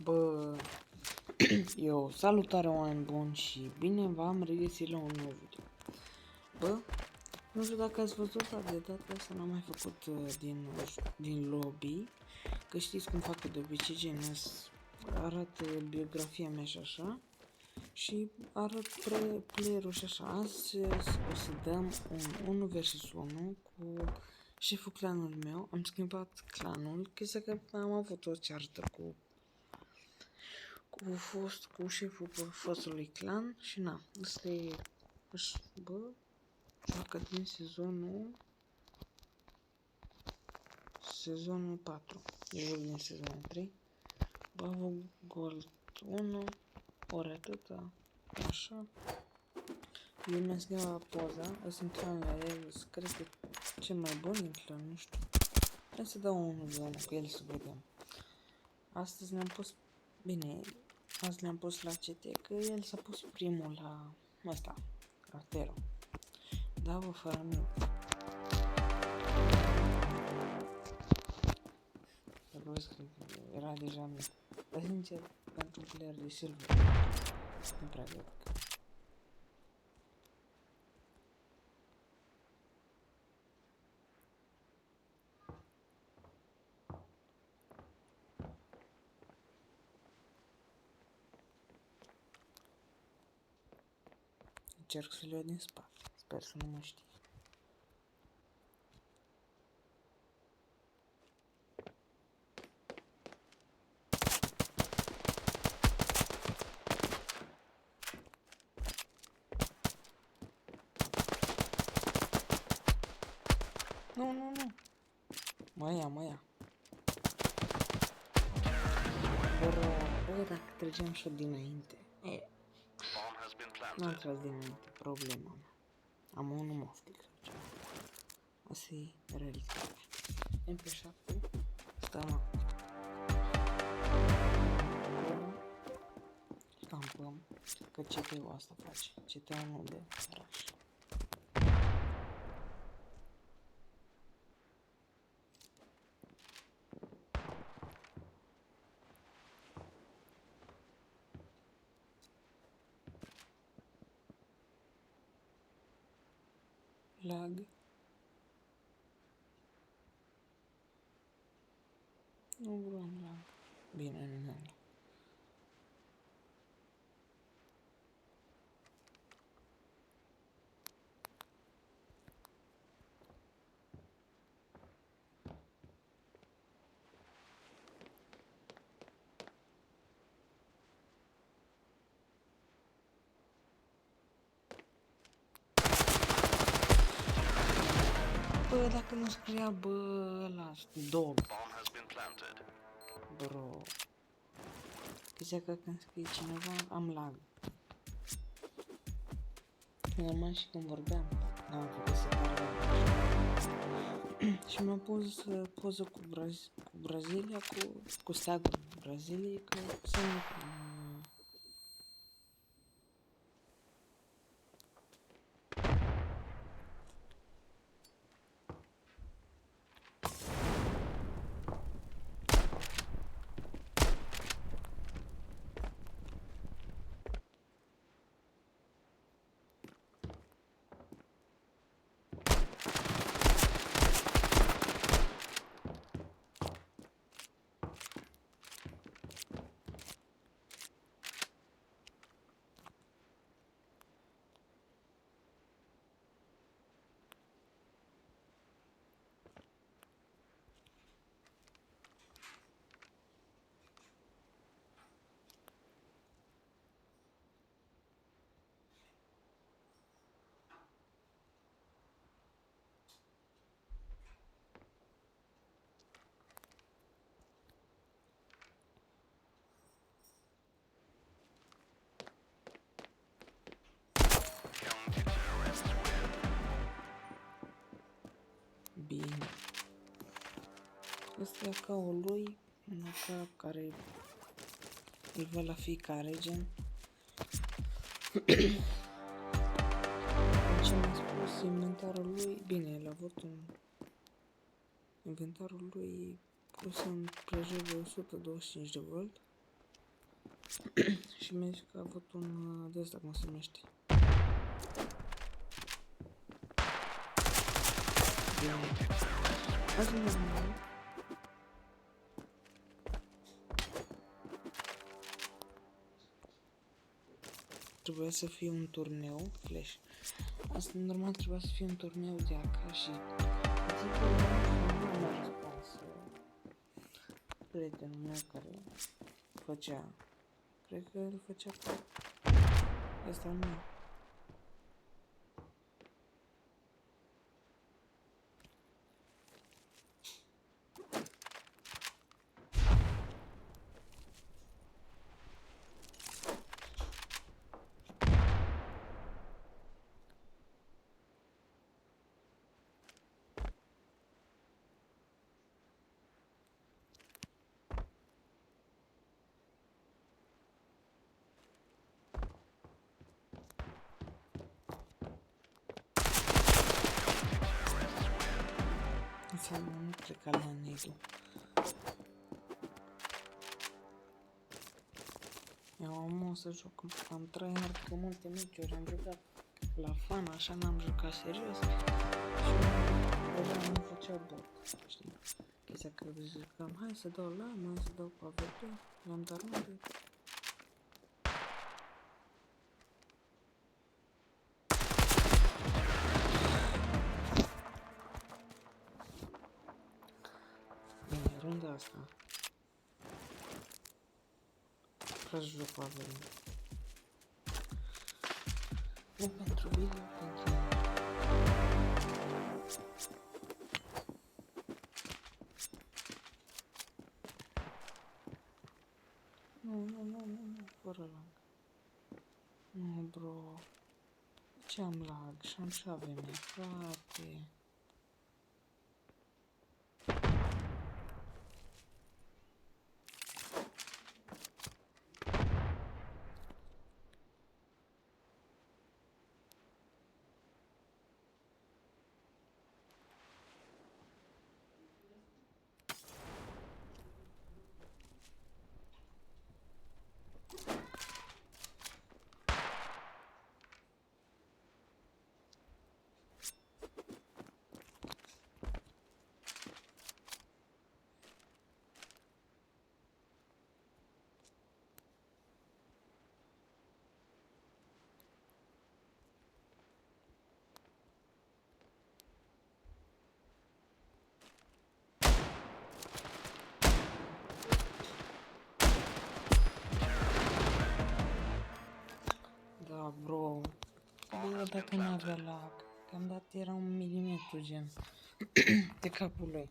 Bă, eu salutare oameni buni și bine v-am regăsit la un nou video. Bă, nu știu dacă ați văzut, dar de data asta n-am mai făcut din lobby, că știți cum fac de obicei, gen arăt biografia mea și așa, și arăt player-ul și așa. Azi o să dăm un 1 vs 1 cu șeful clanului meu. Am schimbat clanul, chestia că am avut o ceartă cu șeful fostului clan și na, ăsta e, bă, joacă din sezonul 4, eu din sezonul 3, bă, avut gold 1, ori atâta, așa, eu mi-am schimbat poza, ăsta în clanul el, cred că cel mai bun din clan, nu știu, hai să dau unul de unul cu el să vedem. Astăzi ne-am pus, bine, azi le-am pus la CT, că el s-a pus primul la ăsta, la Tero. Da, bă, fără mine. Dacă vezi că era deja mic. Dar sincer, pentru un player de silver, nu prea cred că. Încerc să le iau din spate. Sper să nu mă știi. Nu. Mă ia. Bă, dacă trăgeam și-o dinainte. N-am tras dinainte, problema mea. Am unul moftic sau ceva. Asta e realitatea. MP7, stăm acum. Campăm, că CT-ul asta face. CT-ul nu de rush. Lag. Nu vreau lag. Bine, nu am lag. Bă, dacă nu scria, bă, ăla, dog. Bro. Chestia că când scrie cineva, am lag. Normal și când vorbeam, n-am făcut separare. Și mi-am pus poză cu Brazilia, cu steagul Braziliei, că să nu... Bine. Ăsta e AK-ul lui, un AK care îl văd la fiecare gen. Ce mi-a spus inventarul lui, bine, el a avut un... Inventarul lui pus în prejur de 125 de volt. Și mi-a zis că a avut un de ăsta, cum se numește. Bine. Azi normal. Trebuia să fie un turneu, Flash. Asta normal trebuia să fie un turneu de AK și tipul nu am răspuns. Prietenul meu care făcea, cred că îl făcea pe ăsta al meu. Înseamnă nu pleca la Nedu. Eu o să joc, am tryhard cu multe meciuri, am jucat la fan, așa n-am jucat serios și deja nu făcea bot, știi? Chestia că zicam, hai să dau la, mai să dau cu AVP, i-am dat runde. Bine, runda asta. Vreau să joc cu AVP. Nu pentru video, pentru... Nu, fără lag. Nu, bro. Ce am lag? Și am și AVM, frate. Da, bro. Bă, dacă n-avea lag, că am dat era un milimetru, gen, de capul lui.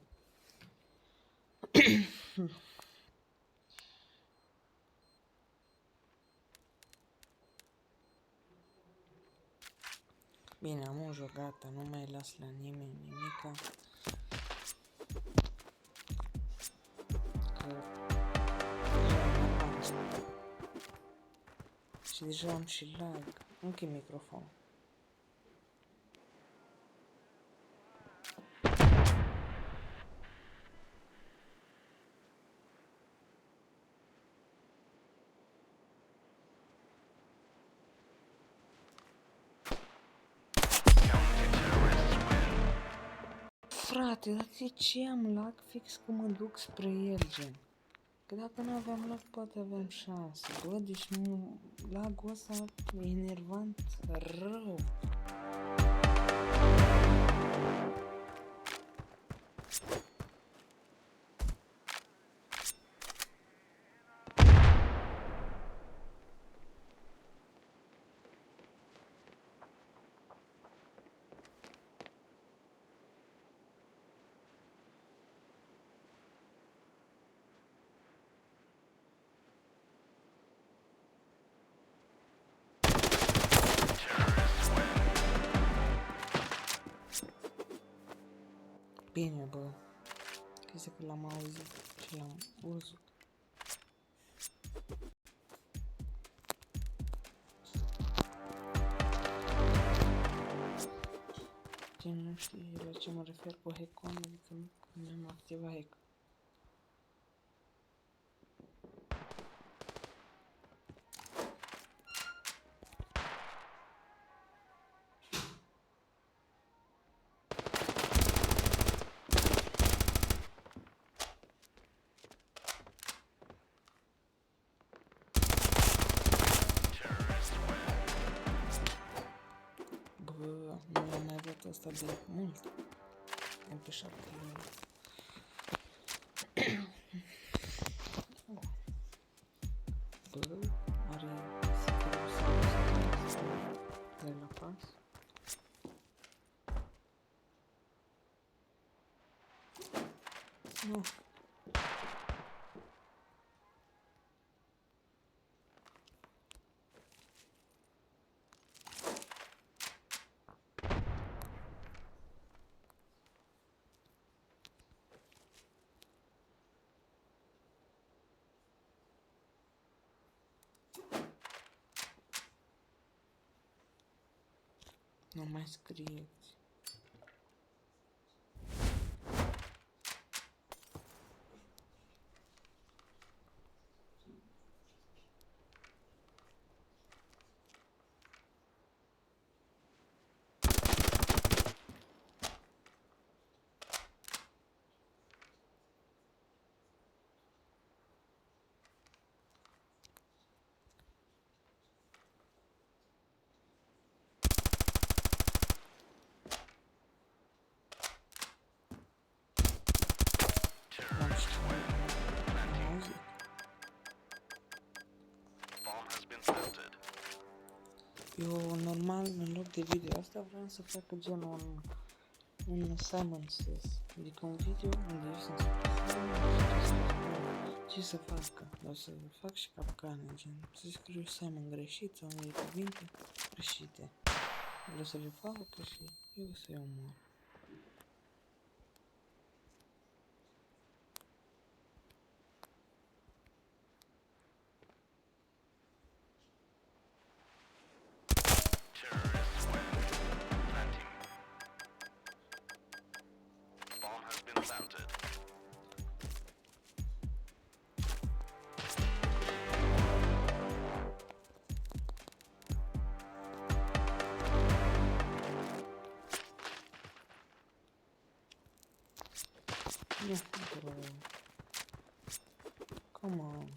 Bine, am un joc, gata, nu mai las la nimeni nimica. Că deja am lag. Și deja am și lag. Închid microfonul. Frate, dar de ce am lag fix că mă duc spre el, gen? Că dacă nu aveam lag, poate aveam șanse. Bă, deci nu, lagul ăsta e enervant rău. Bine, bă. Crezi că l-am auzit și l-am văzut. Cine nu știe la ce mă refer cu hack-on, adică când am activat hack. de mult. MP7 Bă, are securul de la pas. Nu. Nu mai scrieți. Nu știu. Am auzit. Eu, normal, în loc de video asta, vreau să fac genul un Simon Says. Adică un video unde eu sunt ce să facă. Dar să fac și capcane, gen, să scriu Simon greșit sau unele cuvinte greșite. Vreau să le facă și eu să-i omor. Nu, bro. Come on.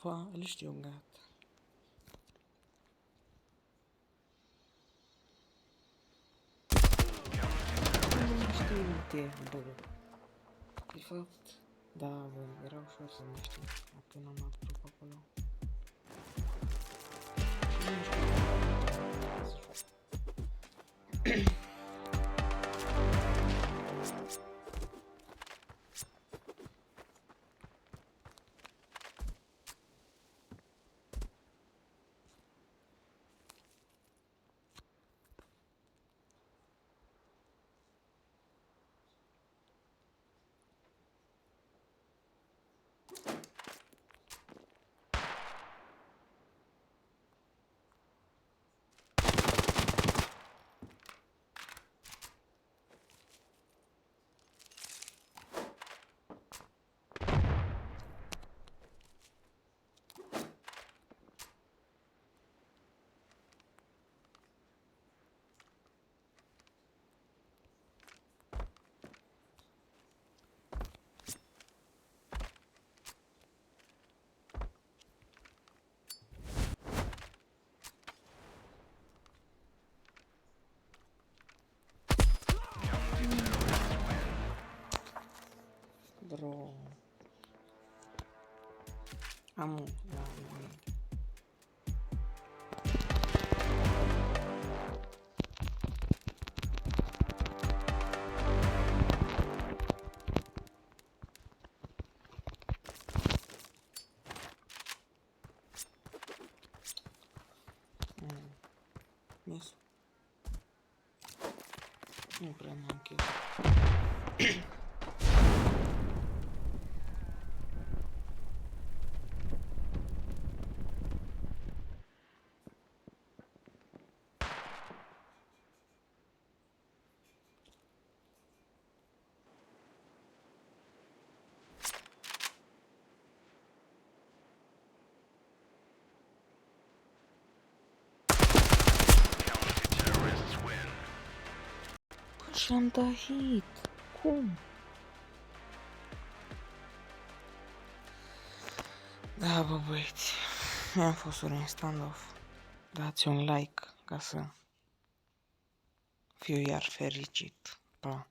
Opa, îl știu, gata. Nu știu uite, bă. De fapt, da, bă, era ușor să nu știu. Până am apărut pe acolo. Și nu știu să fac. Bro. Am la mine. Yes. Nu prea m-am chef. Și am dat hit. Cum? Da, bă, băieți. Mi-am fost un standoff. Dați un like ca să fiu iar fericit. Pa.